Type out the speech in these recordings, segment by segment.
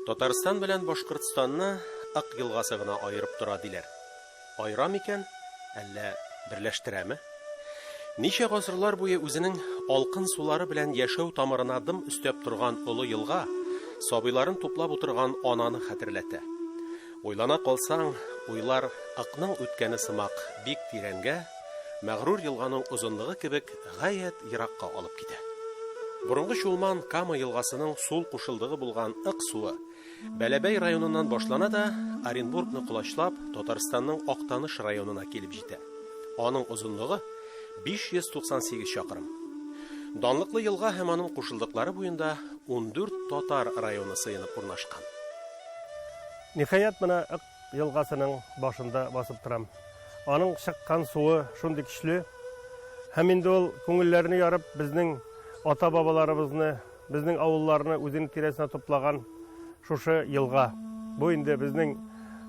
Татарстан белән Башкортстанны Ак елгасы гына айырып тора диләр. Айыра микән, әллә берләштерәме? Ничә гасырлар буе үзенең алкын сулары белән яшәү тамырына дым өстәп торган олы елга сабыйларын туплап утырган ананы хәтерләтә. Уйлана калсаң, уйлар Акның үткәне сымак бик тирәнгә, мәгърур елганың озынлыгы кебек гаять еракка алып китә. Борынгы Чулман Кама елгасының сул кушылдыгы булган Ак суы Бәләбәй районыннан башлана да Оренбургны кулачлап Татарстанның Актаныш районына килеп җитә. Аның озынлыгы 598 чакрым. Данлыклы елга һәм аның кушылдыклары буенда 14 татар районы сыенып урнашкан. Ниһаят менә Ак елгасының башында басып торам. Аның чыккан суы шундый көчле, һәм инде ул күңелләрне ярып безнең ата-бабаларыбызны, безнең авылларны үзенең тирәсенә топлаган шушы елга. Бу инде безнең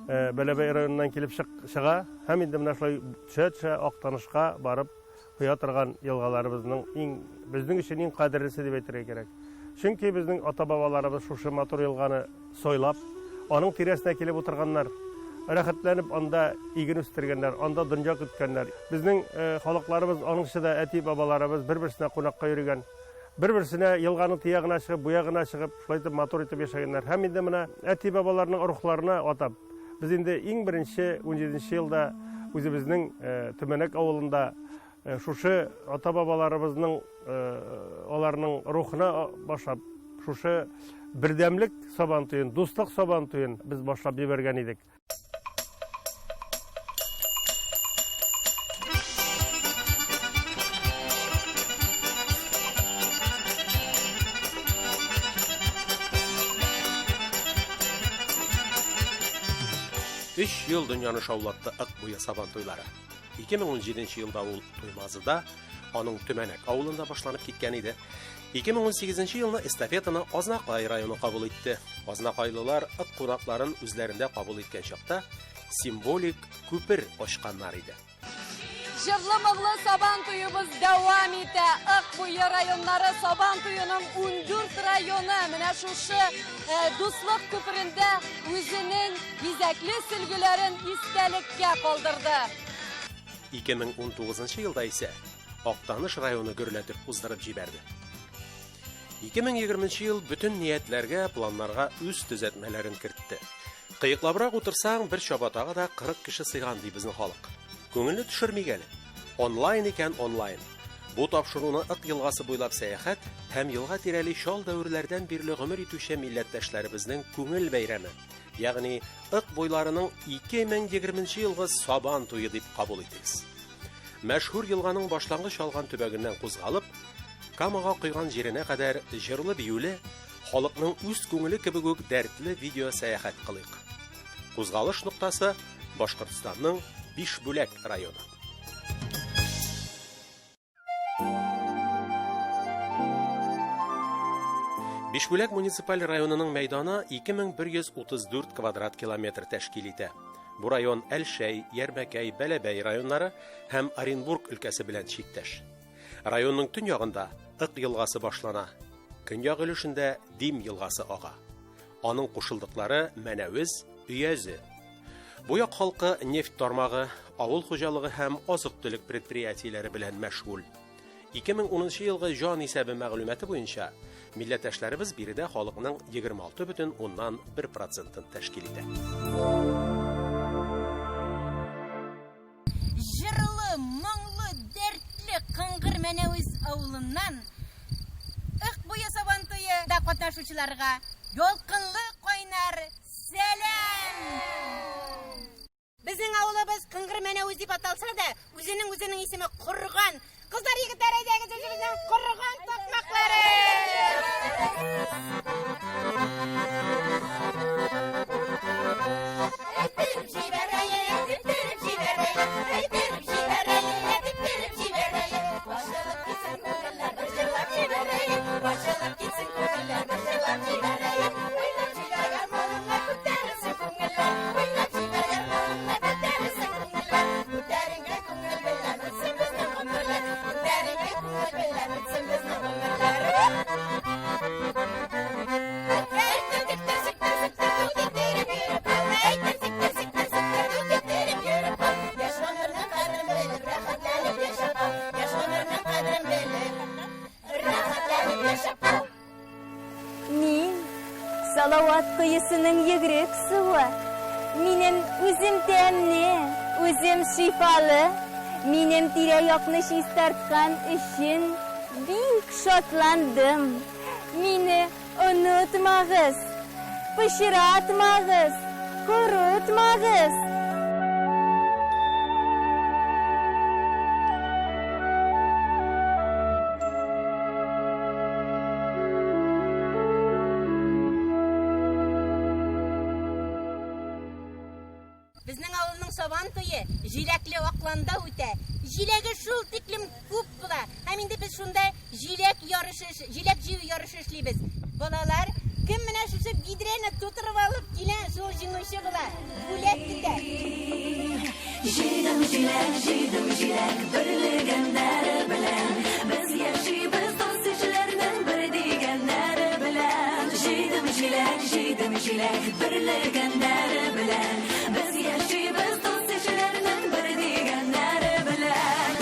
Бәләбәй районыннан килеп чыга, һәм инде менә шулай төшә Актанышка барып куя торган елгаларыбызның безнең өчен иң кадерлесе дип әйтергә кирәк. Чөнки безнең ата-бабаларыбыз шушы матур елганы сойлап, аның тирәсенә килеп утырганнар, рәхәтләнеп анда иген үстергәннәр, анда дөнья көткәннәр. Безнең халыкларыбыз, аның içində әти-бабаларыбыз бер-берсенә кунакка йөргән. Бер-берсенә елганың тиягына чыгып, буягына чыгып, шулай итеп матур итеп яшәгәннәр. Һәм инде менә әти-бабаларның рухларына атап, без инде иң беренче 17нче елда үзебезнең Төмәнәк авылында шушы ата-бабаларыбызның аларның рухына башлап, шушы бердәмлек сабантуен, дуслык сабантуен без башлап җибәргән идек. Үч ел дөньяны шаулатты Ак буе сабантуйлары. 2017 елда ул Туймазыда, аның Төмәнәк авылында башланып киткән иде. 2018 елны эстафетаны Азнакай районы кабул итте. Азнакайлылар Ак кунакларын үзләрендә кабул иткән чакта символик күпер ачканнар иде. Җырлы-мыглы сабан туебыз дәвам итә. Ак буе районнары сабан туеның 14 районы менә шушы дуслык күперендә үзенең бизәкле сөлгеләрен истәлеккә калдырды. 2019 елда исә Актаныш районы гөрләтеп уздырып җибәрде. 2020 ел бүтән ниятләргә, планнарга үз төзәтмәләрен кертте. Кыйыклабрак утырсаң, бер чабатага да 40 кеше сыйган ди безнең халык. Күңелне төшермигәле. Онлайн икән онлайн. Бу тапшыруны Ак елгасы буйлап сәяхәт һәм елга тирәли шал дәверләрдән бирле гомер итүче милләттәшләребезнең күңел бәйрәме, ягъни Ак буйларының 2020 елгы сабан туе дип кабул итегез. Мәшһүр елганың башлангыч алган төбәгеннән кузгалып, Камага куйган җиренә кадәр җырлы биюле, халыкның үз күңеле кебек үк дәртле видео сәяхәт кылыйк. Кузгалыш нуктасы Башкортстанның Бишбүләк районы. Бишбүләк муниципаль районының мәйданы 2134 квадрат километр тәшкил итә. Бу район Әлшәй, Ярмәкәй, Бәләбәй районнары һәм Оренбург өлкәсе белән чиктәш. Районның төньягында Ак елгасы башлана. Көньяк өлешендә Дим елгасы ага. Аның кушылдыклары Мәнәвез, Өязе. Бу як халкы нефть тармагы, авыл хуҗалыгы һәм азык-төлек предприятиеләре белән мәшгуль. 2010 елгы җан исәбе мәгълүматы буенча, милләттәшләребез биредә халыкның 26,1% тәшкил итә. Җырлы, моңлы, дәртле Кыңгыр Мәнәвез авылыннан Ак буе сабантуе да катнашучыларга ялкынлы кайнар сәлам! Безнең авылыбыз Кыңгыр Мәнәвез дип аталса да, үзенең исеме Корган. Кызлар, егетләр, әйдәгез үзебезнең Корган токмаклары! Hey, Salavat kıyısının yügrek suyu. Benim üzüm temli, üzüm şifalı. Benim tirayakını şistartkan için büyük şotlandım. Beni unutmağız, pişiratmağız, kurutmağız. Bizning avылның сабан тойы җиләкле акланда үтә. Җиләге шул тиклем күп була. Һәм инде без шунда җиләк җыю ярышы эшлибез. Балалар, кем менә шушы бидрәне тутырып алып килә, шул җиңүче була. Бүләк китә. Җыйдым җиләк, берлегәннәре белән. Без яшибез дус ишләрнең бер дигәннәре белән. Җыйдым җиләк, берлегәннәре белән. Без яшибез дус ишләрнең бер дигәннәре белән.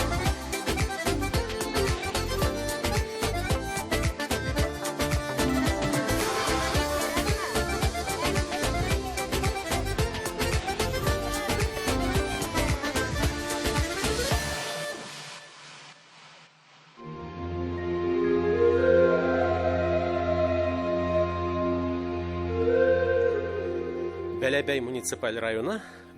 Бәләбәй муниципаль районы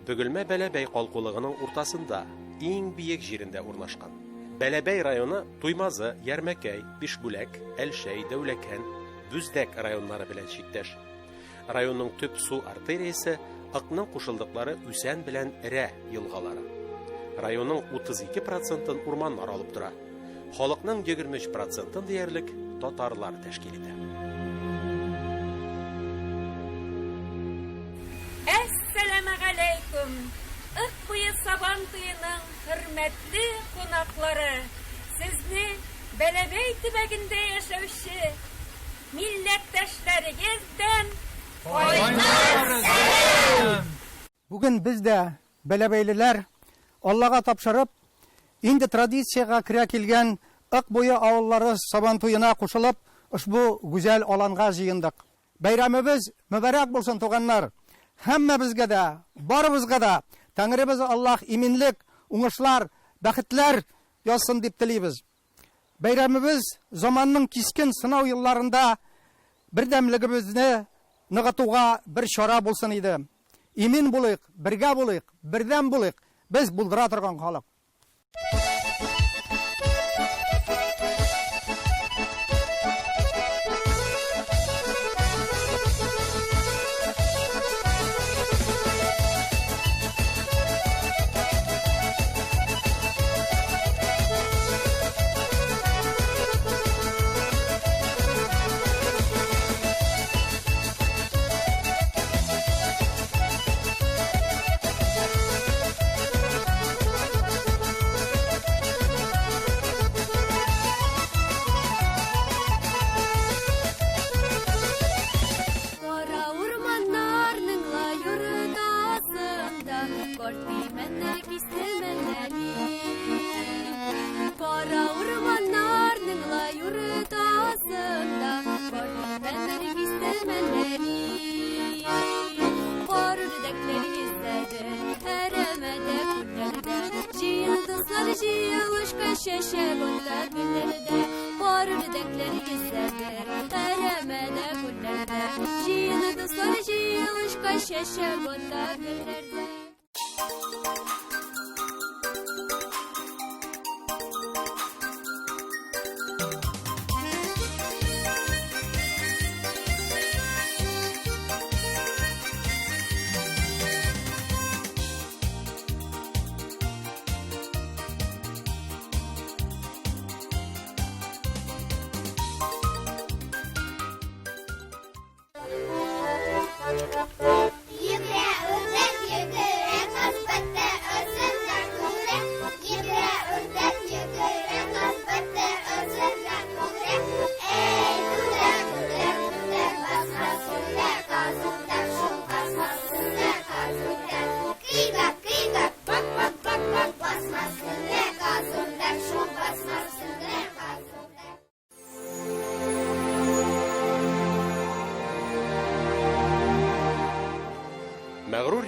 Бөгелмә Бәләбәй калкулыгының уртасында, иң биек җирендә урнашкан. Бәләбәй районы Туймазы, Ярмәкәй, Бишбүләк, Әлшәй, Дәүләкән, Бүздәк районнары белән чиктәш. Районның төп су артериясе Акның кушылдыклары Үсән белән Рә елгалары. Районның 32%-ын урманнар алып тора. Халыкның 23%-ын диярлек татарлар тәшкил итә. Әссәламу алейкум. Ык буе сабан туйының хөрмәтле кунаклары. Сезне Бәләбәй төбәгендә яшәүче милләттәшләрегездән Бүген без дә Бәләбәйлеләр Аллага тапшырып, инде традицияга кирә килгән ык буе авыллары сабан туена кушылып, ушбу гүзәл аланга җыендык. Бәйрәмебез мөбарәк булсын, туганнар. Һәммәбезгә дә, барыбызга да Тәңребез Аллаһ иминлек, уңышлар, бәхетләр язсын дип телибез. Бәйрәмебез заманның кискен сынау елларында бердәмлегебезне ныгытуга бер чара булсын иде. Имин булыйк, бергә булыйк, бердәм булыйк. Без булдыра торган халык.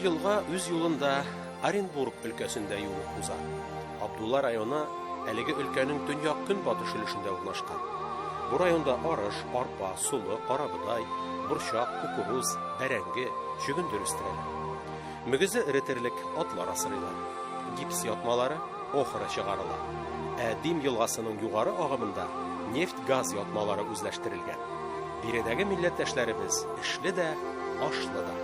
елга үз юлында Оренбург өлкәсендә юлып уза. Абдулла районы әлеге өлкәнең төньяк көнбатыш өлешендә урнашкан. Бу районда арыш, арпа, сулы, карабыдай, борчак, кукуруз, бәрәңге, чөгендер үстерәләр. Мөгезе эретерлек атлар асрыйлар. Гипс ятмалары охыры чыгарыла. Дим елгасының югары агымында нефть-газ ятмалары үзләштерелгән. Биредәге милләттәшләребез эшле дә, ашлы да.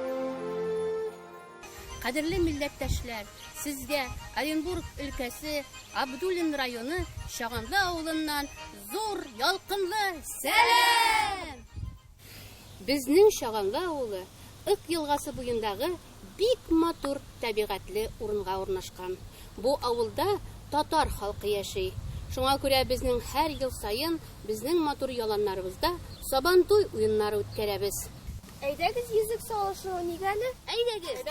Кадерле милләттәшләр, сезгә Оренбург өлкәсе Абдуллин районы Шаганлы авылыннан зур, ялкынлы сәлам! Безнең Шаганлы авылы Ык елгасы буендагы бик матур табигатьле урынга урнашкан. Бу авылда татар халкы яши. Шуңа күрә безнең һәр ел сайын безнең матур яланнарыбызда Сабантуй уеннары үткәрәбез. Әйдәгез йөзек салышы нигәне? Әйдәгез.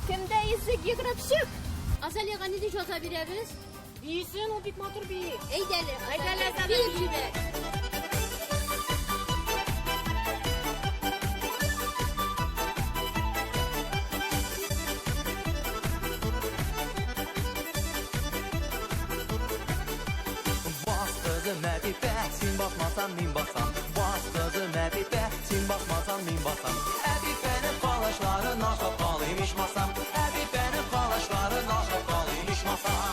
Кемдә йөзек йөгреп чык? Азалига ни дип җаза бирәбез? Бисен, ул бик матур бии. Әйдәле. Мәпипә, син бакмасан мин басам. Бас кызы мәпипә, син бакмасан мин басам. Әпипәнең калашларын ашап калыйм ичмасам. Әпипәнең калашларын ашап калыйм ичмасам.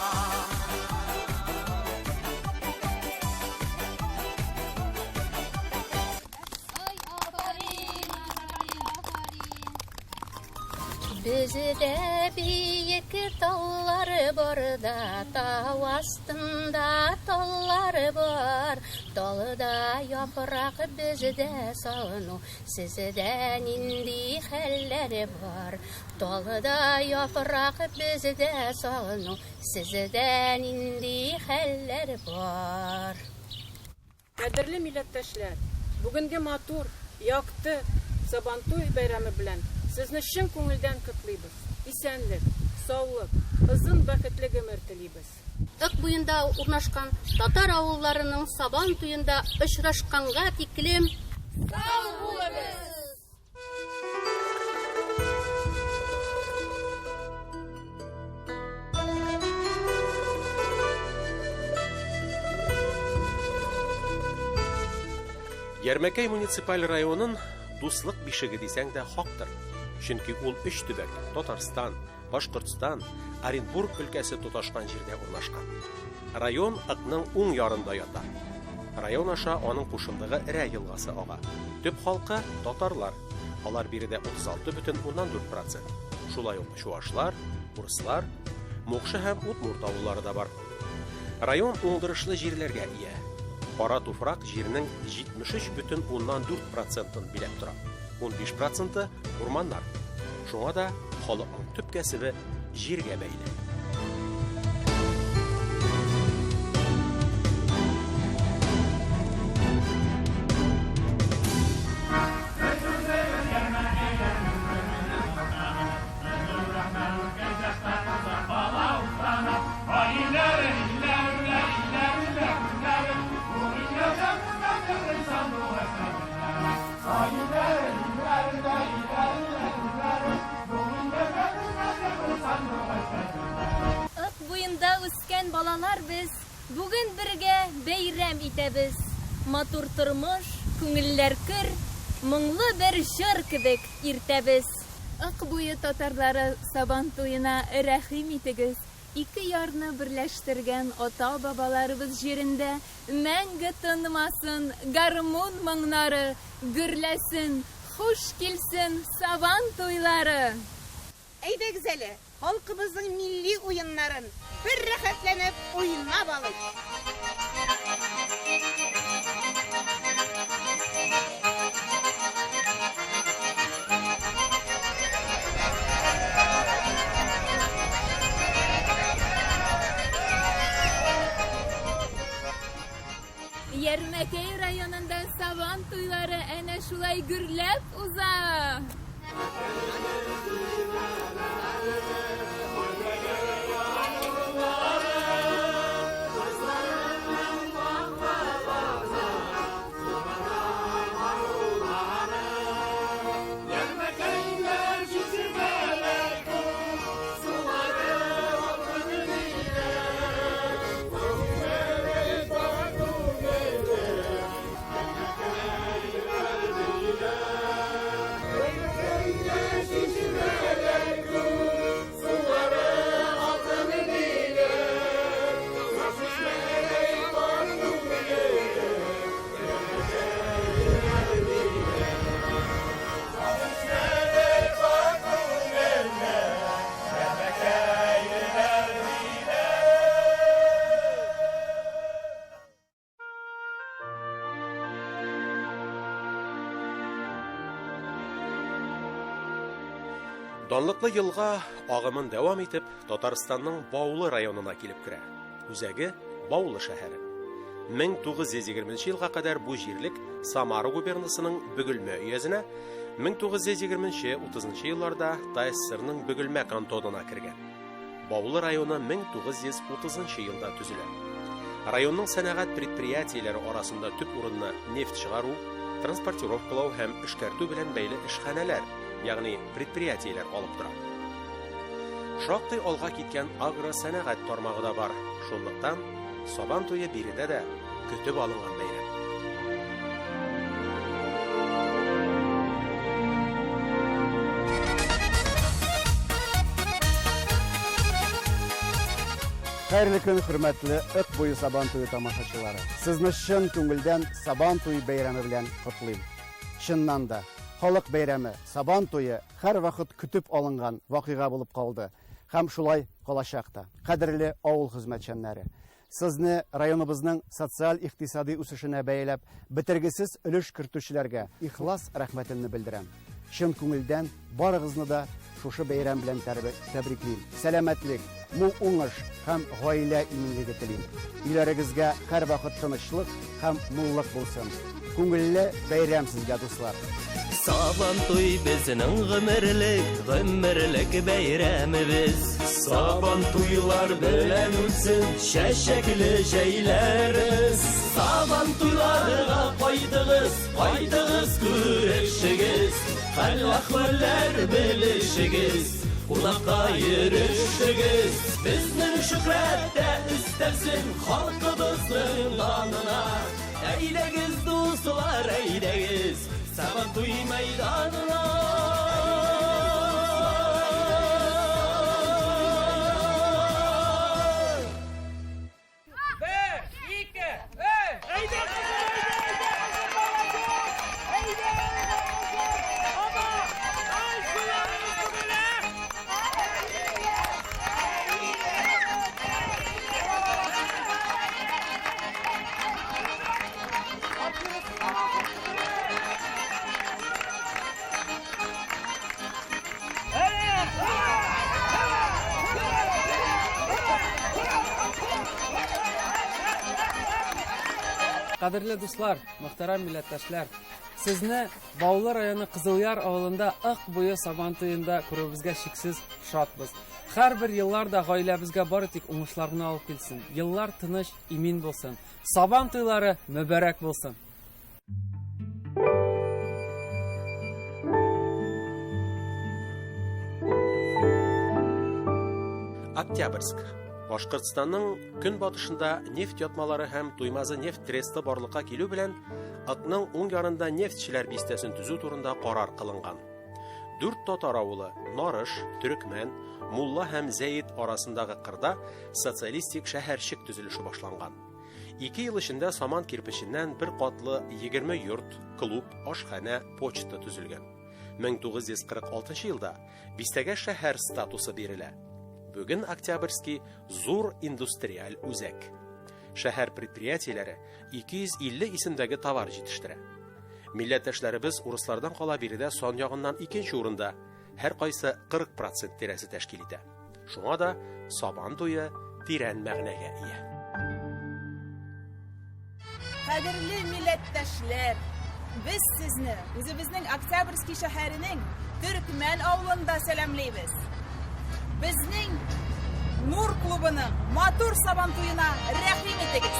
Бездә биек таллары бар да, тау астында таллары бар. Талыда япрак бездә салыну, сездә нинди хәлләре бар. Талыда япрак бездә салыну, сездә нинди хәлләре бар. Кадерле милләттәшләр, бүгенге матур, якты Сабантуй бәйрәме белән сезне чын күңелдән котлыйбыз. Исәнлек, саулык, озын бәхетле гомер телибез. Ык буенда урнашкан татар авылларының Сабан туенда очрашканга тиклем сау булыгыз! Ярмәкәй муниципаль районын дуслык бишеге дисәң дә хактыр. Чөнки ул 3 төбәк – Татарстан, Башкортстан, Оренбург өлкәсе тоташкан җирдә урнашкан. Район Ыкның уң ярында ята. Район аша аның кушылдыгы Рә елгасы ага. Төп халкы татарлар. Алар биредә 36,4%. Шулай ук чуашлар, урыслар, Мукшы һәм Утмурт авыллары да бар. Район уңдырышлы җирләргә ия. Кара туфрак җирнең 73,4%-ын биләп тора. 15% урманнар. Шуңа да халыкның төп кәсебе җиргә бәйле. Ык буенда үскән балалар без бүген бергә бәйрәм итәбез. Матур тормыш, күңелләр көр, моңлы бер җыр кебек иртәбез. Ык буе татарлары Сабан туена рәхим итегез. Ике ярны берләштергән ата-бабаларыбыз җирендә мәңге тынмасын гармун моңнары, гөрләсен, хуш килсен Сабан туйлары. Әйдәгез әле, халкыбызның милли уеннарын бер рәхәтләнеп уйнап алыйк. Ярмәкәй районында Сабан туйлары әнә шулай гөрләп уза. Данлыклы елга агымын дәвам итеп Татарстанның Баулы районына килеп керә. Үзәге Баулы шәһәре. 1920 елга кадәр бу җирлек Самара губернасының Бөгелмә өязенә, 1920-30 елларда ТССРның Бөгелмә кантонына кергән. Баулы районы 1930 елда төзелә. Районның сәнәгать предприятиеләре арасында төп урынны нефть чыгару, транспортировкалау һәм эшкәртү белән бәйле эшханәләр, ягъни предприятиеләр алып тора. Шактый алга киткән агро сәнәгать тармагы да бар. Шунлыктан Сабан туе биредә дә көтеп алынган бәйрәм. Хәерле көн, хөрмәтле Ык буе Сабан туе тамашачылары. Сезне чын күңелдән Сабан туе бәйрәме белән котлыйм. Чыннан да, халык бәйрәме Сабан туе һәр вакыт көтеп алынган вакыйга булып калды. Һәм шулай калачак та. Кадерле авыл хезмәтчәннәре, сезне районыбызның социаль-икътисади үсешенә бәйләп бетергесез өлеш кертүчеләргә ихлас рәхмәтемне белдерәм. Чын күңелдән барыгызны да шушы бәйрәм белән тәбриклим. Сәламәтлек, мул уңыш һәм гаилә иминлеге телим. Өйләрегезгә һәр вакыт тынычлык һәм муллык булсын. Күңелле бәйрәм сезгә, дуслар. Сабан туй безнең гомерлек бәйрәмебез. Сабан туйлар белән үтсен чәчәкле җәйләрез. Сабан туйларга кайдыгыз күрешегез. Хәл-әхвәлләр белешегез. Улакка йөрешегез. Безнең шөһрәттә өстәлсен халкыбызның данына. Әйдәгез дуслар, әйдәгез Сабан туй мәйданына. Кадерле дуслар, мөхтәрәм милләттәшләр, сезне Баулы районы Кызылъяр авылында Ык буе Сабан туенда күрүебезгә шиксез шатбыз. Һәрбер елларда гаиләбезгә бары тик уңышларны алып килсен. Еллар тыныч, имин булсын. Сабан туйлары мөбарәк булсын. Октябрьск. Башкортстанның көнбатышында нефть ятмалары һәм Туймазы нефть тресты барлыкка килү белән Ыкның уң ярында нефтьчеләр бистәсен төзү турында карар кылынган. 4 татар авылы Нарыш, Төрекмән, Мулла һәм Зәйд арасындагы кырда социалистик шәһәрчек төзелеше башланган. 2 ел эчендә саман кирпеченнән бер катлы 20 йорт, клуб, ашхана, почта төзелгән. 1946 елда бистәгә шәһәр статусы бирелә. Бүген Октябрьский зур индустриаль үзәк. Шәһәр предприятиеләре 250 исемдәге товар җитештерә. Милләттәшләребез урыслардан кала биредә сан ягыннан 2нче урында, һәр кайсы 40% тирәсе тәшкил итә. Шуңа да Сабан туе тирән мәгънәгә ия. Кадерле милләттәшләр, без сезне үзебезнең Октябрьский шәһәренең Төрекмән авылында сәламлыйбыз. Безнең Нур клубының матур Сабан туена рәхим итегез.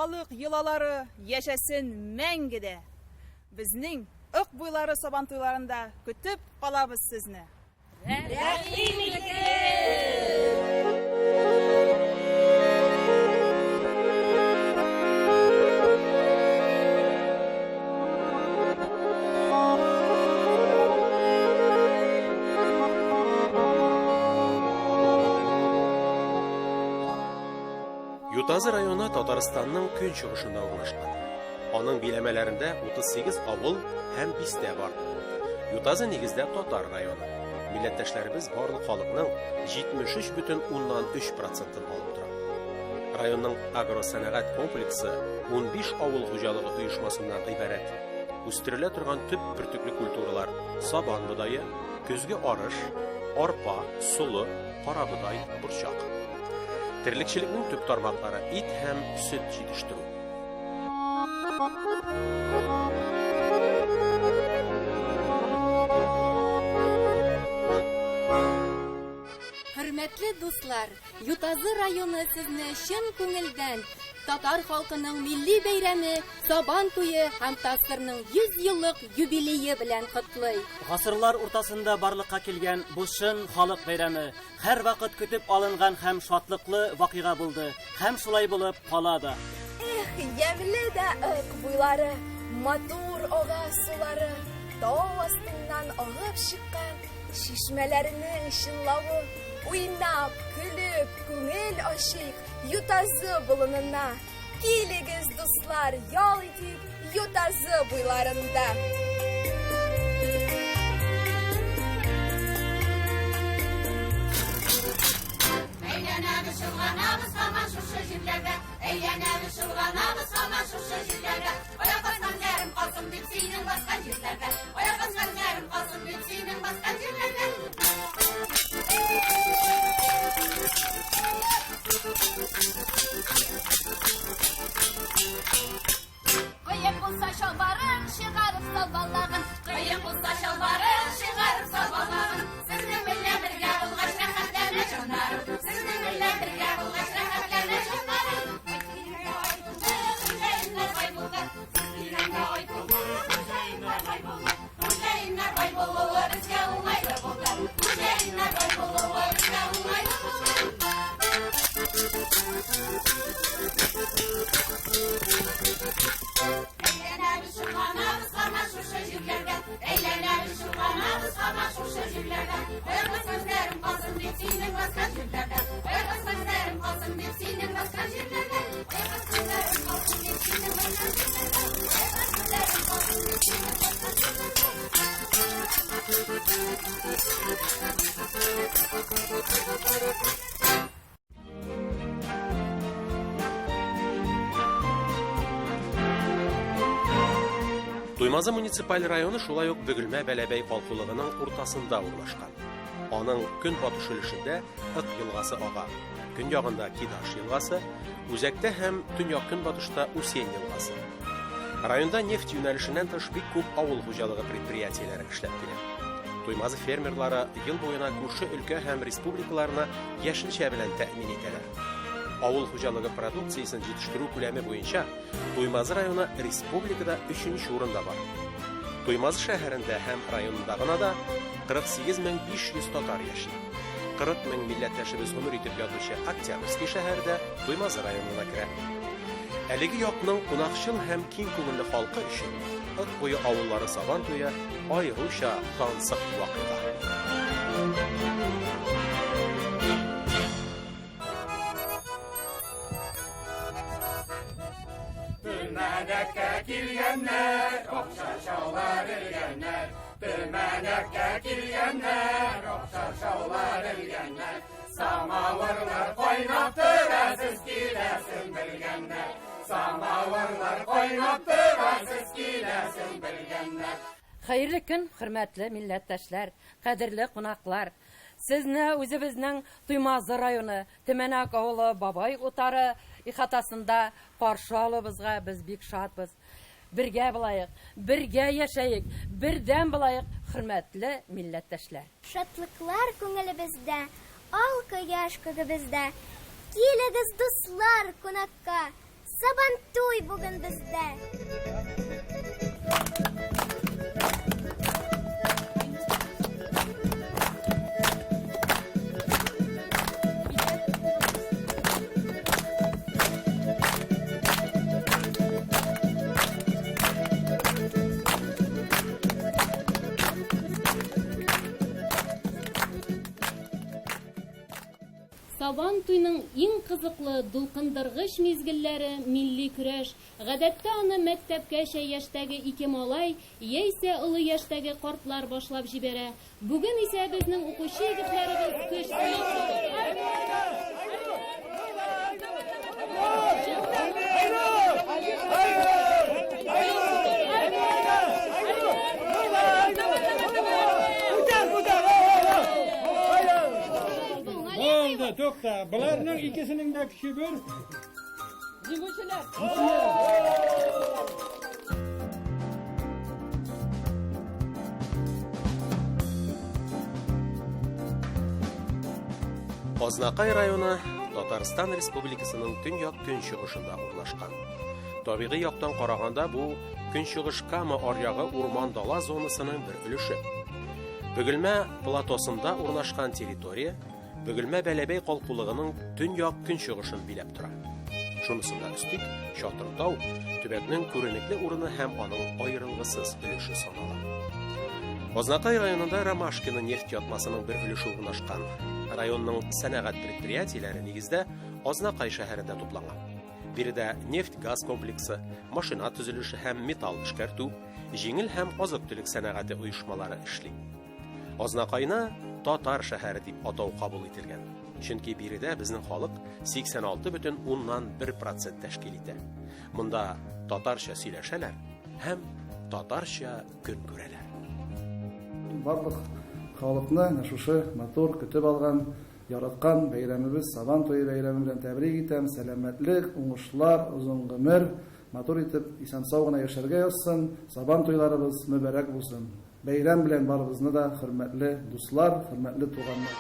балык йолалары яшәсен мәңгедә. Безнең ык буйлары сабантуйларында көтеп калабыз сезне. Ютазы районы Татарстанның көнчыгышында урнашкан. Аның биләмәләрендә 38 авыл һәм бистә бар. Ютазы нигездә татар районы. Милләттәшләребез барлык халыкның 73,3% алып тора. Районның агросәнәгать комплексы 15 авыл хуҗалыгы оешмасыннан ибарәт. Үстерелә торган төп бөртекле культуралар: сабан бодайы, көзге арыш, арпа, сулы, карабодай, бурчак. Терлekçilikнең төп тармаклары ит һәм сөт җитештерү. Хөрмәтле дуслар, Ютазы районы сезне чын күңелдән татар халкының милли бәйрәме Сабан туе һәм Тасырның 100 еллык юбилее белән котлый. Гасырлар уртасында барлыкка килгән бу шын халык бәйрәме һәр вакыт көтеп алынган һәм шатлыклы вакыйга булды һәм шулай булып кала да. Ямле дә ык буйлары, матур ага сулары, тау астыннан агып чыккан шишмәләренең чынлавы, уйнап, көлеп, күңел ачык Ютазы болынына. Килегез, дуслар, ял итик Ютазы буйларында. Әйләнәбез, шулганабыз һаман шушы җирләрдә. Әйләнәбез, шулганабыз һаман шушы җирләрдә. Аяк баскан ярым калсын дип синең баскан җирләрдә. Аяк баскан ярым калсын дип синең баскан җирләрдә. Кыек булса шалбарың, чыгарып сал балагын. Кыек булса шалбарың, чыгарып сал балагын. Сезнең белән бергә булгач рәхәтләнә җаннарым. Сезнең белән бергә булгач рәхәтләнә җаннарым. Әйләнәбез, шулганабыз һаман шушы җирләрдә. Әйләнәбез, шулганабыз һаман шушы җирләрдә. Аяк баскан ярым калсын дип синең баскан җирләрдә. Аяк баскан ярым калсын дип синең баскан җирләрдә. Аяк баскан ярым калсын дип синең баскан җирләрдә. Аяк баскан ярым калсын дип синең баскан җирләрдә. Туймазы муниципаль районы шулай ук Бөгелмә Бәләбәй калкулыгының уртасында урнашкан. Аның көнбатыш өлешендә Ык елгасы ага, көньягында Кидаш елгасы, үзәктә һәм төньяк көнбатышта Усень елгасы. Районда нефть юнәлешеннән тыш бик күп авыл хуҗалыгы предприятиеләре эшләп килә. Туймазы фермерлары ел буена күрше өлкә һәм республикаларына яшелчә белән тәэмин итәләр. Авыл хуҗалыгы продукциясын җитештерү күләме буенча Туймазы районы республикада 3нче урында бар. Туймазы шәһәрендә һәм районында гына да 48500 татар яши. 40 мең милләттәшебез гомер итеп язучы Октябрьский шәһәрдә Туймазы районына керә. Әлеге якның кунакчыл һәм киң күңелле халкы өчен Ык буе авыллары Сабан туе аеруча тансык вакыйга. Төмәнәккә килгәннәр, охшашаулар элгәннәр. Төмәнәккә килгәннәр, охшашаулар элгәннәр. Самавырлар кайнап тора, сез киләсен белгәннәр. Самавырлар кайнап тора, сез киләсен белгәннәр. Хәерле көн, хөрмәтле милләттәшләр, кадерле кунаклар. Сезне үзебезнең Туймазы районы, Төмәнәк авылы Бабай утары ихатасында каршы алыбызга біз бик шатбыз. Бергә булайык, бергә яшәйек, бердәм булайык, хөрмәтле милләттәшләр. Шатлыклар күңелебездә, ал кояш күгебездә. Килегез, дуслар, кунакка, Сабантуй бүген бездә. Сабан туйның иң кызыклы дулкындыргыч мизгелләре милли көрәш. Гадәттә аны мәктәпкәчә яшьтәге 2 малай яисә олы яшьтәге картлар башлап җибәрә. Бүген исә безнең укучы егетләребез көч To'xta, bularning ikkisining de kuchi bir. Җиңүчеләр! Азнакай районы Татарстан Республикасының төньяк көнчыгышында урнашкан. Табигый яктан караганда бу көнчыгыш Кама аръягы урман дала зонасының бер өлеше. Бөгелмә платосында урнашкан территория Бөгелмә Бәләбәй калкулыгының төньяк көнчыгышын биләп тора. Шунысында өстик, Чатыртау төбәкнең күренекле урыны һәм аның аерылгысыз өлеше санала. Азнакай районында Ромашкино нефть ятмасының бер өлеше урнашкан. Районның сәнәгать предприятиеләре нигездә Азнакай шәһәрендә тупланган. Биредә нефть-газ комплексы, машина төзелеше һәм металл эшкәртү, җиңел һәм азык-төлек сәнәгате оешмалары эшли. Азнакайны Татар шәһәре дип атау кабул ителгән. Чөнки биредә безнең халык 86,1% тәшкил итә. Монда татарча сөйләшәләр һәм татарча көн күрәләр. Барлык халыкны шушы матур көтеп алган, яраткан бәйрәмебез Сабан туе бәйрәме белән тәбрик итәм. Сәламәтлек, уңышлар, узын гомер, матур итеп исән-сау гына яшәргә язсын. Сабан туйларыбыз мөбарәк булсын. Бәйрәм белән барыбызны да хөрмәтле дуслар, хөрмәтле туганнар.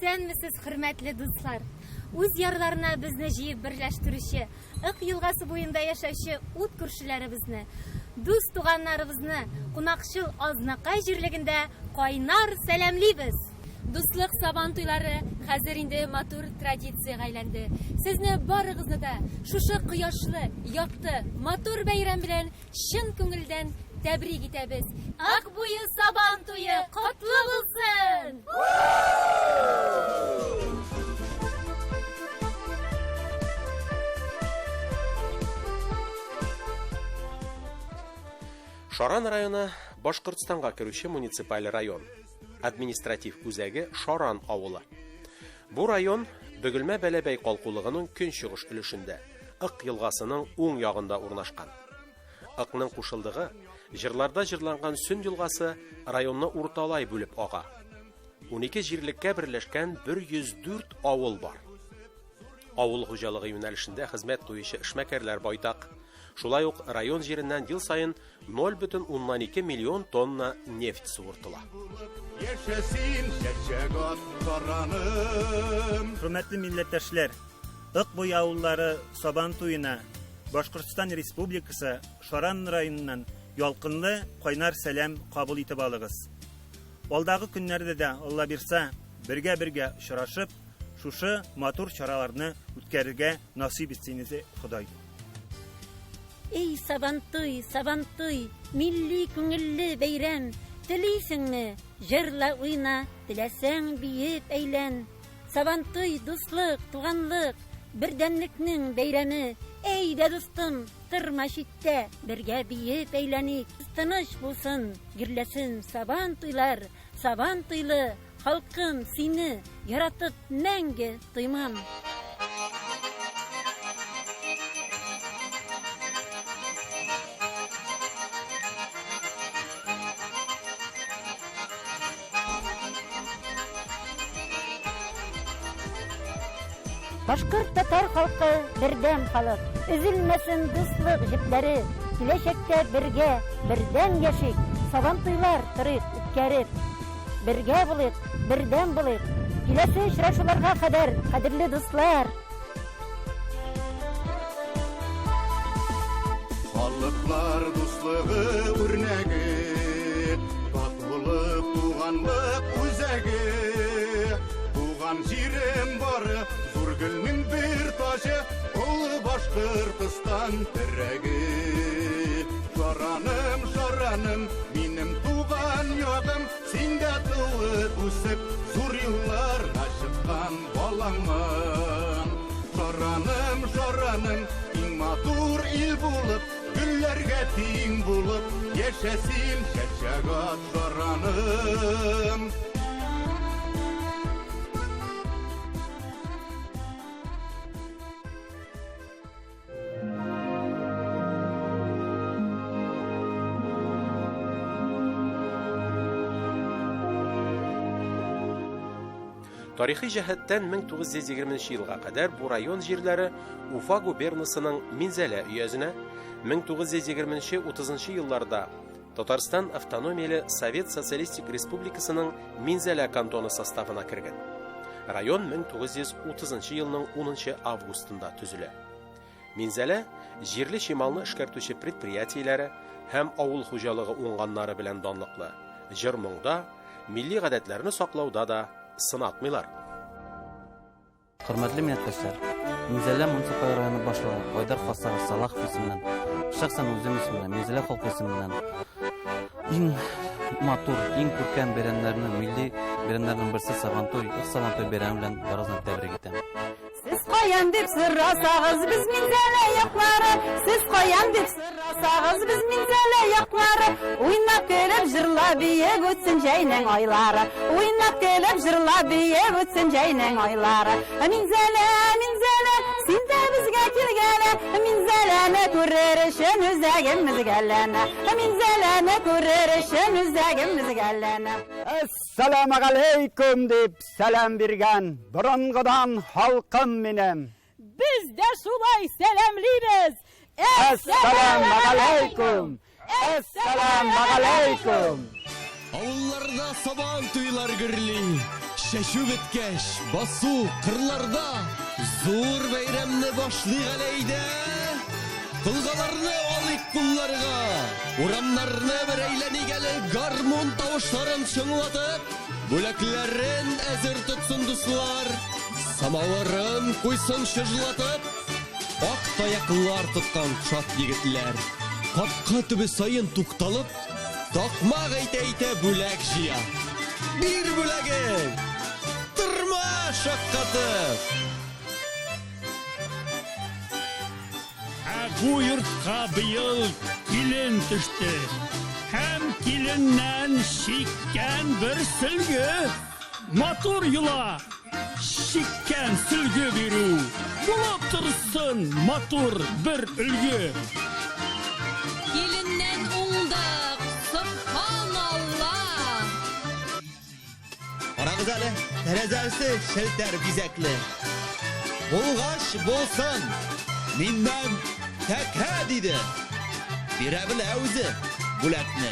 Исәнмесез, хөрмәтле дуслар. Үз ярларына безне җыеп берләштерүче, Ык елгасы буенда яшәүче ут күршеләребезне, дус туганнарыбызны кунакчыл Азнакай җирлегендә кайнар сәламлибез. Дуслык Сабан туйлары хәзер инде матур традициягә әйләнде. Сезне барыгызны да шушы кояшлы, якты, матур бәйрәм белән чын күңелдән тәбрик итәбез. Ак буе Сабан туе котлы булсын! Шаран районы Башкортстанга керүче муниципаль район. Административ үзәге Шаран авылы. Бу район Бөгелмә Бәләбәй калкулыгының көнчыгыш өлешендә, Ык елгасының уң ягында урнашкан. Ыкның кушылдыгы җырларда җырланган Сүн елгасы районны урталай бүлеп ага. 12 җирлеккә берләшкән 104 авыл бар. Авыл хуҗалыгы юнәлешендә хезмәт туючы эшмәкәрләр байтак. Шулай ук район җиреннән ел сайын 0,12 миллион тонна нефть суыртыла. Хөрмәтле милләттәшләр, Ык буе авыллары Сабан туена Башкортстан Республикасы Шаран районыннан ялкынлы кайнар сәлам кабул итеп алыгыз. Алдагы көннәрдә дә Алла бирсә, бергә очрашып, шушы матур чараларны үткәрергә насыйп итсен Ходай. Ey Сабантуй, milli күңелле бәйрәм, телисеңме? Җырла уйна, теләсәң биеп әйлән. Сабантуй дуслык, туганлык, бердәмлекнең бәйрәме. Әйдә дустым, тырма читтә, бергә биеп әйләник. Тыныч булсын, гөрләсен Сабантуйлар, Сабантуйлы халкым сине яратып мәңге туймам. Башкорт татар халкы бердәм халык. Üzülмәсен дуслык җепләре. Киләчәктә бергә, бердәм яшик. Сабантуйлар тырык үткәреп. Бергә булыйк, бердәм булыйк. Киләсе очрашуларга кадәр, кадерле дуслар. Халыклар дуслыгы үрнәге, татлылык, туганлык үзәге. Туган җирем бары, зур гөлнең бер тажы, ул Башкортстан терәге. Шараным, минем туган ягым, синдә тулып үсеп, зур юлларга чыккан балаңмын. Шараным, иң матур ил булып, гөлләргә тиң булып, яшәсин чәчәк шараным. Тарихи җәһәттән 1920 елга кадәр бу район җирләре Уфа губернасының Минзәлә өязенә, 1920-30 елларда Татарстан автономияле Совет Социалистик Республикасының Минзәлә кантоны составына кергән. Район 1930 елның 10 августында төзелә. Минзәлә җирле чималны эшкәртүче предприятиеләре һәм авыл хуҗалыгы уңганнары белән данлыклы. Җыр-моңда, милли гадәтләрне саклауда да сынатмыйлар. Хөрмәтле милләттәшләр, Минзәлә муниципаль районы башлыгы Айдар Хасаров Салах исеменнән, шәхсән үзем исеменнән, Минзәлә халкы исеменнән иң матур, иң күркәм бәйрәмнәрне, милли бәйрәмнәрнең берсе Сабантуй бәйрәме белән барыгызны тәбрик итәм. Siz каян дип сорасагыз, biz Минзәлә яклары. Siz каян дип сорасагыз, biz Минзәлә яклары. Уйнап көлеп җырлап биек үтсен җәйнең айлары. Уйнап көлеп җырлап биек үтсен җәйнең айлары. Минзәлә, син дә безгә килгәлә. Минзәләне күрер өчен үзәгемез гәлләнә. Минзәләне күрер өчен үзәгемез гәлләнә. Assalamu alaikum дип сәлам биргән борынгыдан халкым минем. Biz de şulay selamlıyız. Assalamu alaikum. Assalamu alaikum. Авылларда сабан туйлар гөрли, шәшү беткәч, басу кырларда, зур бәйрәмне башлый галәйдә. Кылгаларны алыйк кулларга, урамнарны бер әйләник әле гармун тавышларын чыңлатып, бүләкләрен әзер тотсын дуслар, самавырын куйсын чыжлатып, ак таяклар тоткан шат егетләр, капка төбе сайын тукталып, такмак әйтә бүләк җыя. Бир бүләген, тырма шаккатып. Бу йортка быел килен төште. Һәм киленнән шиккән бер сөлге. Матур юла, шиккән сөлге бирү. Булып торсын матур бер үлге. Киленнән уңдык, Субханаллах. Карагыз әле, тәрәзәсе шелтәр бизәкле. Булгач булсын, миннән тәкә диде. Бирә белә үзе бүләкне.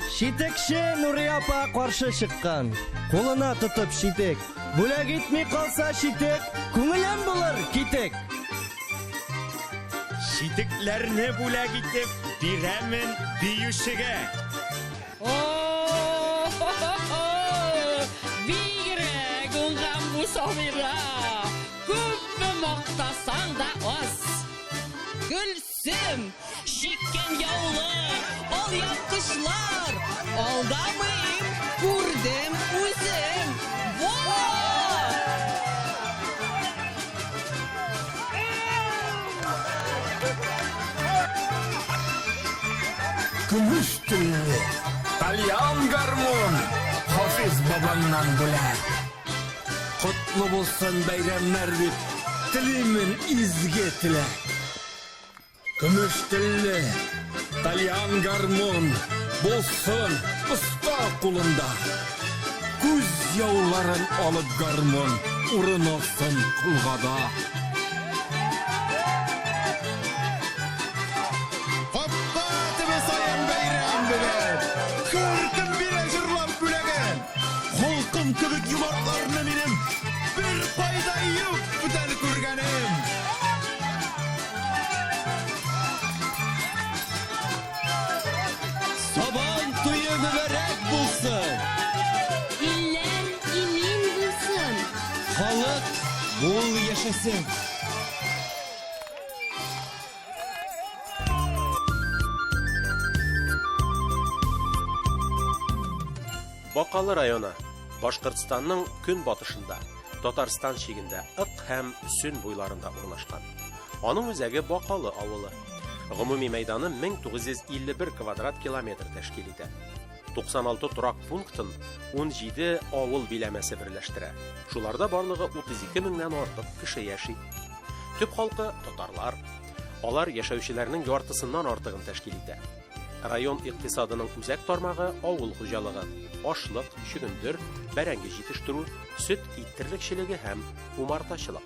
Шитекче Нурия апа каршы чыккан. Кулына тотып шитек. Бүләк итми калса шитек, күңелем булыр китек. Шитекләрне бүләк итеп бирәмен биючегә. Бигрәк уңган бу Сабира. Күпме мактасаң да аз. Gülsüm, şikken yavlar, al yapkışlar. Aldamayım, kurdum üzüm. Vay! Gümüş dilli, Dalyan garmon, Hafiz babandan bular. Kutlu bulsun bayramlar dip, dilimin izge tile. Gümüş dilli, Dalyan garmon, bulsun usta kulunda. Güz yavların alıp garmon, urun olsun kulgada. Kırkın bile jırlap bülegen. Holkım kıvık yumaklarını benim bir fayda yok büten kurganim. Saban tuyu mübarek bulsun. İller imin bulsun. Halk bol yaşasın. Бакалы районы Башкортстанның көнбатышында, Татарстан шигендә, Ык һәм Сүн буйларында урнашкан. Аның үзәге Бакалы авылы. Гомуми мәйданы 1951 квадрат километр тәшкил итә. 96 торак пунктын 17 авыл биләмәсе берләштерә. Шуларда барлыгы 32 меңнән артык кеше яши. Төп халкы татарлар. Алар яшәүчеләрнең яртысыннан артыгын тәшкил итә. Район икътисадының үзәк тармагы авыл хуҗалыгы, ашлык, чөгендер, бәрәңге җитештерү, сөт иттерлекчелеге һәм умартачылык.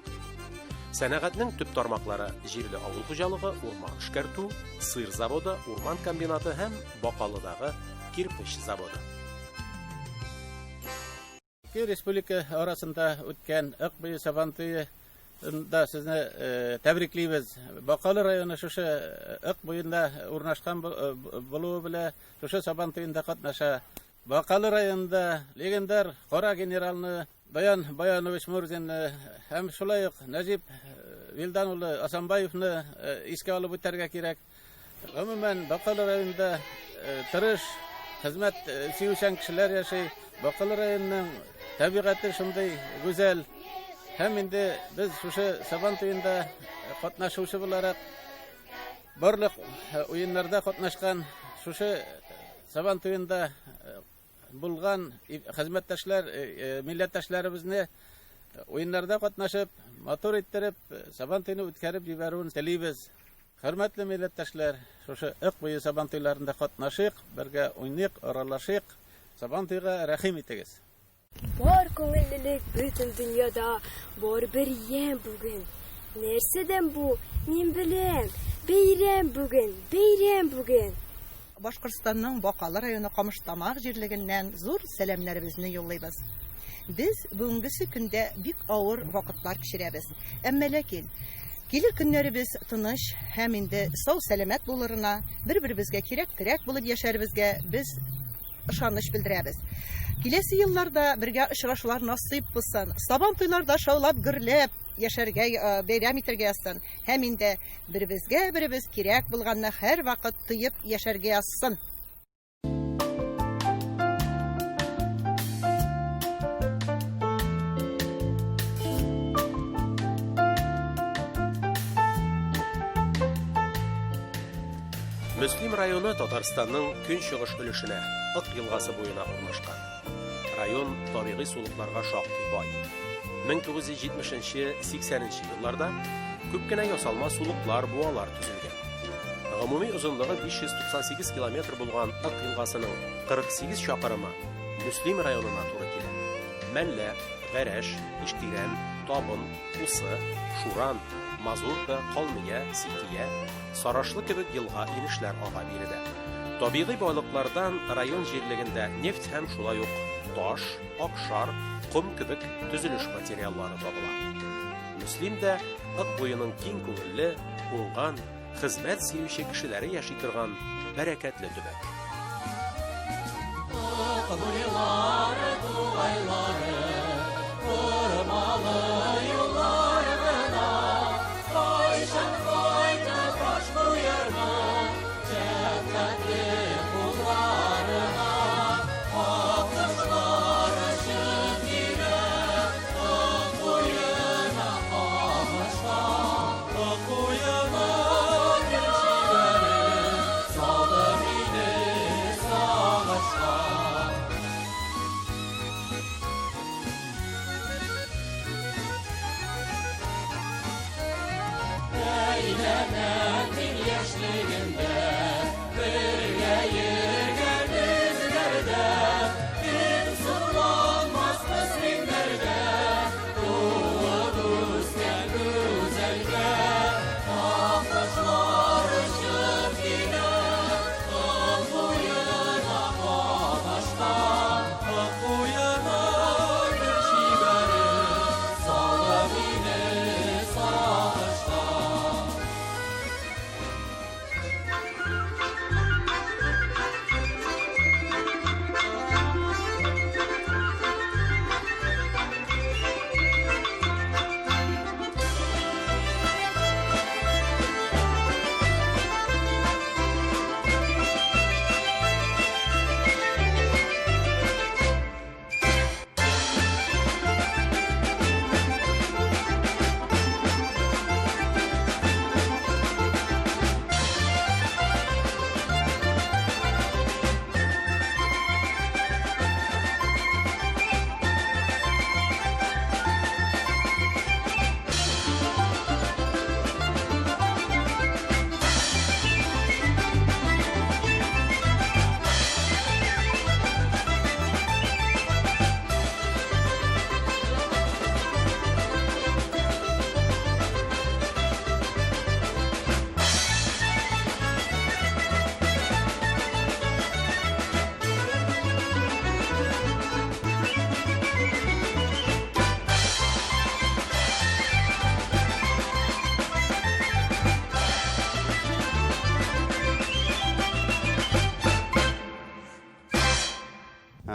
Сәнәгатьнең төп тармаклары җирле авыл хуҗалыгы, урман эшкәртү, сыер заводы, урман комбинаты һәм Бакалыдагы кирпеч заводы. Республика арасында үткән Ык буе Сабантуе да сезне тәбриклибез. Бакалы районы шушы Ык буенда урнашкан булуы белән шушы Сабантуенда катнаша. Бакалы районында легендар Кара генералны Баянович Мурзинны һәм шулай ук Нәҗип Вилдан улы Асанбаевны искә алып үтәргә кирәк. Гомумән Бакалы районында тырыш, хезмәт сөючән кешеләр яши. Бакалы районының табигате шундый гүзәл. Һәм инде без шушы Сабантуенда катнашучы буларак барлык уеннарда катнашкан, шушы Сабантуенда булган хезмәттәшләр, милләттәшләребезне уеннарда катнашып, матур иттереп, Сабантуйны үткәреп җибәрүен телибез. Хөрмәтле милләттәшләр, шушы Ык буе Сабантуйларында катнашыйк, бергә уйныйк, аралашыйк. Сабантуйга рәхим итегез. Бар күңеллелек бөтен дөньяда, бар бер ям бүген. Нәрсәдән бу? Мин беләм. Бәйрәм бүген, бәйрәм бүген. Башкортстанның Бакалы районы Камыштамак җирлегеннән зур сәламнәребезне юллыйбыз. Без бүгенге көндә бик авыр вакытлар кичерәбез. Әмма ләкин килер көннәребез тыныч һәм инде сау сәламәт булырына, бер-беребезгә кирәк булып яшәрбезгә без ышаныч белдерәбез. Киләсе елларда бергә очрашулар насыйп булсын. Сабантуйларда шаулап гөрләп яшәргә, бәйрәм итәргә язсын. Һәм инде беребез кирәк булганны һәр вакыт тыеп яшәргә язсын. Мөслим районы Татарстанның көнчыгыш өлешенә, Ык елгасы буена урнашкан. Район табигый сулыкларга шактый бай. 1970-80 елларда күп кенә ясалма сулыклар, буалар төзелгән. Гомуми озынлыгы 598 километр булган Ык елгасының 48 чакрымы Мөслим районына туры килә. Мәллә, Гәрәш, Иштирән, Табын, Усы, Шуран, Мазурка, Калмия, Сикия, Сарашлы кебек елга инешләр ага биредә. Табигый байлыклардан район җирлегендә нефть һәм шулай ук таш, акшар, ком кебек төзелеш материаллары табыла. Мөслимдә Ык буеның киң күңелле, уңган, хезмәт сөюче кешеләре яши торган бәрәкәтле төбәк. Урмалы юллар гына, кайшан кайта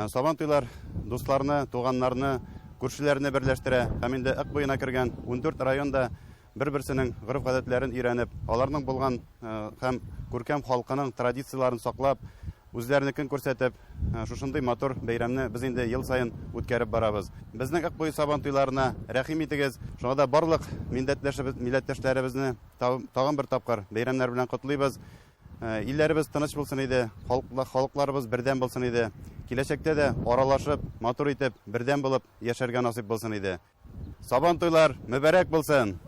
Сабантуйлар дусларны, туганнарны, күршеләрне берләштерә һәм инде Ык буена кергән 14 районда бер-берсенең гореф-гадәтләрен өйрәнеп, аларның булган һәм күркәм халкының традицияларын саклап, үзләренекен күрсәтеп, шушындый матур бәйрәмне без инде ел сайын үткәреп барабыз. Безнең Ык буе Сабантуйларына рәхим итегез. Шуңа да барлык милләттәшләребезне тагын бер тапкыр бәйрәмнәр белән котлыйбыз. Илләребез тыныч булсын иде, халыкларыбыз бердәм булсын иде. Киләчәктә дә аралашып, матур итеп, бердәм булып яшәргә насыйп булсын иде. Сабантуйлар мөбарәк булсын.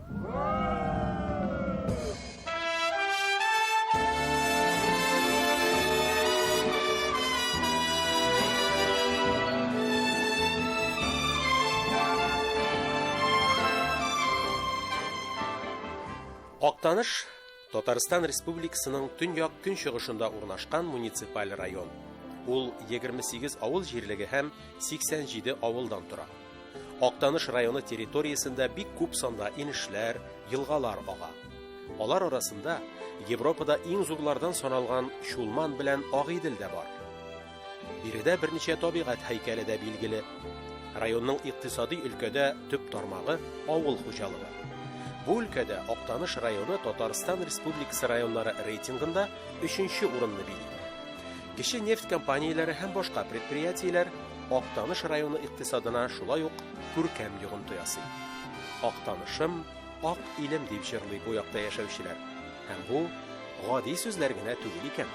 Актаныш Татарстан Республикасының төньяк көнчыгышында урнашкан муниципаль район. Ул 28 авыл җирлеге һәм 87 авылдан тора. Актаныш районы территориясендә бик күп санда инешләр, елгалар ага. Алар арасында Европада иң зурлардан саналган Чулман белән Агыйдел дә бар. Биредә берничә табигать һәйкәле дә билгеле. Районның икътисади өлкәдә төп тармагы авыл хуҗалыгы. Бу өлкәдә Актаныш районы Татарстан Республикасы районнары рейтингында 3нче урынны били. Кече нефть компанияләре һәм башка предприятиеләр Актаныш районы икътисадына шулай ук күркәм йогынты ясый. Актанышым, ак илем дип җырлый бу якта яшәүчеләр. Һәм бу гади сүзләр генә түгел икән.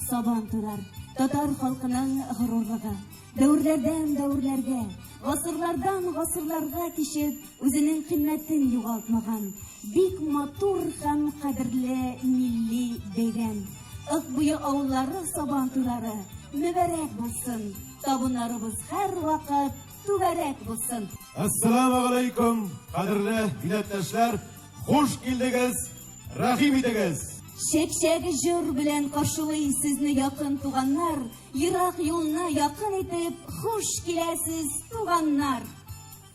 Сабантуйлар татар халкының горурлыгы. Дәүрләрдән дәүрләргә, гасырлардан гасырларга кичеп, үзенең кыйммәтен югалтмаган бик матур һәм кадерле милли бәйрәм. Ык буе авыллары Сабантуйлары мөбарәк булсын. Табыннарыбыз һәр вакыт түгәрәк булсын. Ассаламу алейкум, кадерле милләттәшләр, хуш килдегез, рәхим итегез. Шәкшәк җыр белән каршылый сезне якын туганнар, ерак юлны якын итеп, хуш киләсез туганнар.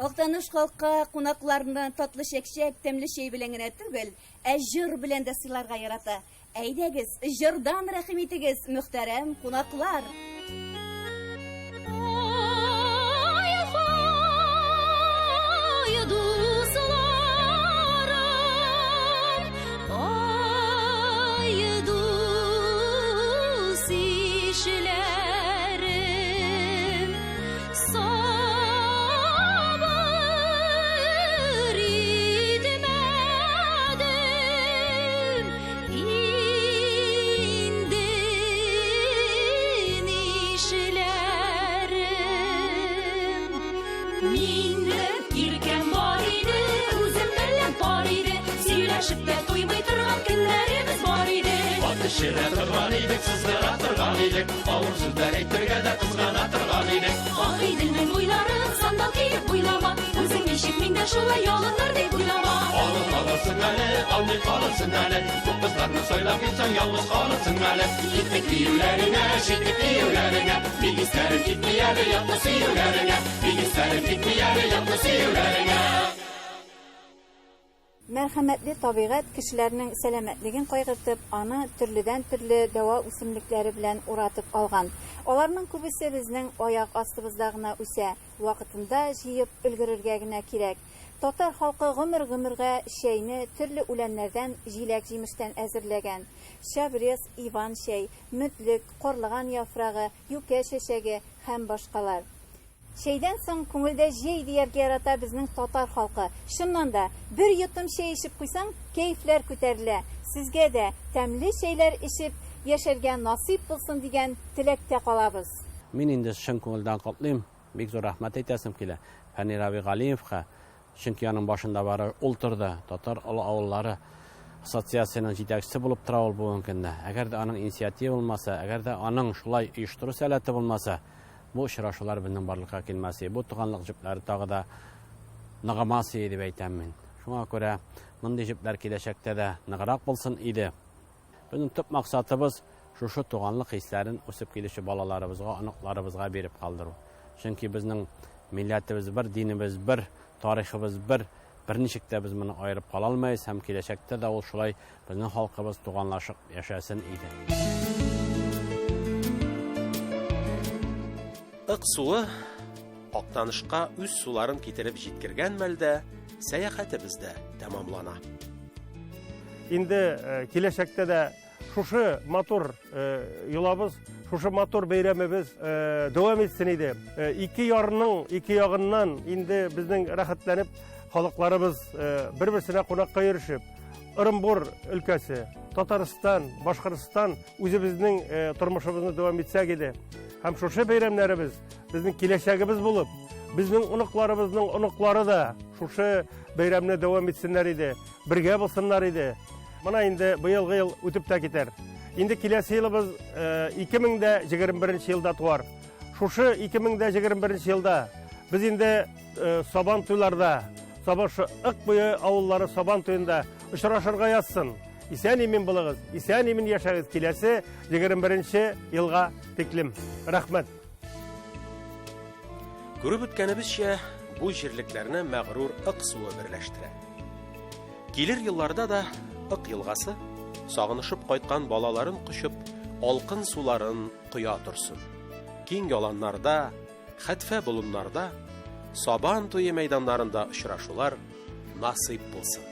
Актаныш халкы кунакларны татлы шәкшәк, тәмле чәй белән генә түгел, ә җыр белән дә сыйларга ярата. Әйдәгез, җырдан рәхим итегез, мөхтәрәм кунаклар. Шире торган идек, сызгыра торган идек, авыр сүзләр әйтергә дә кызгана торган идек. Агыйделнең уйларын сандал киеп уйлама, үзең ничек миндә шулай ялыныр дип уйлама. Алып калырсың әле, алмый калырсың әле, күп кызларны сайлап китсәң ялгыз калырсың әле. Итек киюләреңә, шитек киюләреңә, бигестәрен китми әле ятны сөюләреңә, бигестәрен китми әле ятны сөюләреңә. Мәрхәмәтле табигать кешеләрнең сәламәтлеген кайгыртып, аны төрледән-төрле дәва үсемлекләре белән уратып алган. Аларның күбесе безнең аяк астыбызда гына үсә, вакытында җыеп өлгерергә генә кирәк. Татар халкы гомер-гомергә чәйне төрле үләннәрдән, җиләк-җимештән әзерләгән. Шабрез, иван чәй, мүтлек, карлыган яфрагы, юкә чәчәге һәм башкалар. Чәйдән соң күңелдә җәй дияргә ярата безнең татар халкы. Шуннан да бер йотым чәй эчеп куйсаң, кәефләр күтәрелә. Сезгә дә тәмле чәйләр эчеп яшәргә насыйп булсын дигән теләктә калабыз. Мин инде шын күңелдән котлыйм. Бик зур рәхмәт әйтәсем килә Фәнир Аби Галиевка. Чөнки аның башында бары ул торды. Татар авыллары ассоциациясының җитәкчесе булып тора ул бүгенге көндә. Әгәр дә аның инициатива булмаса, әгәр дә аның шулай оештыру сәләте булмаса, бу очрашулар безнең барлыкка килмәс. Бу туганлык җепләре тагы да ныгымас дип әйтәм мин. Шуңа күрә мондый җепләр киләчәктә дә ныграк булсын иде. Безнең төп максатыбыз шушы туганлык хисләрен үсеп килүче балаларыбызга, аныкларыбызга биреп калдыру. Чөнки безнең милләтебез бер, динебез бер, тарихыбыз бер, берничек тә без моны аерып кала алмайбыз һәм киләчәктә дә ул шулай безнең халкыбыз туганлашып яшәсен иде. Ык суы Актанышка үз суларын китереп җиткергән мәлдә сәяхәтебез дә тәмамлана. Инде киләчәктә дә шушы матур юлабыз, шушы матур бәйрәмебез дәвам итсен иде. Ике ярның ике ягыннан инде безнең рәхәтләнеп халыкларыбыз бер-берсенә кунакка йөришеп, Ырымбур өлкәсе, Татарстан, Башкортстан үзебезнең тормышыбызны дәвам итсәк иде. Һәм шушы бәйрәмнәребез безнең киләчәгебез булып, безнең оныкларыбызның оныклары да шушы бәйрәмне дәвам итсеннәр иде, бергә булсыннар иде. Мына инде быелгы ел үтеп тә китәр. Инде киләсе елыбыз 2021 елда туар. Шушы 2021 елда без инде Сабан туйларда, Сабашы ык буе авыллары Сабан туенда очрашырга язсын. Исән-имин булыгыз, исән-имин яшәгез киләсе 21 елга тиклем. Рәхмәт. Күреп үткәнебезчә, бу җирлекләрне мәгърур ык суы берләштерә. Килер елларда да ык елгасы сагынышып кайткан балаларын кучып, алкын суларын куя торсын. Киң яланнарда, хәтфә болыннарда, Сабан туе мәйданнарында очрашулар насыйп булсын.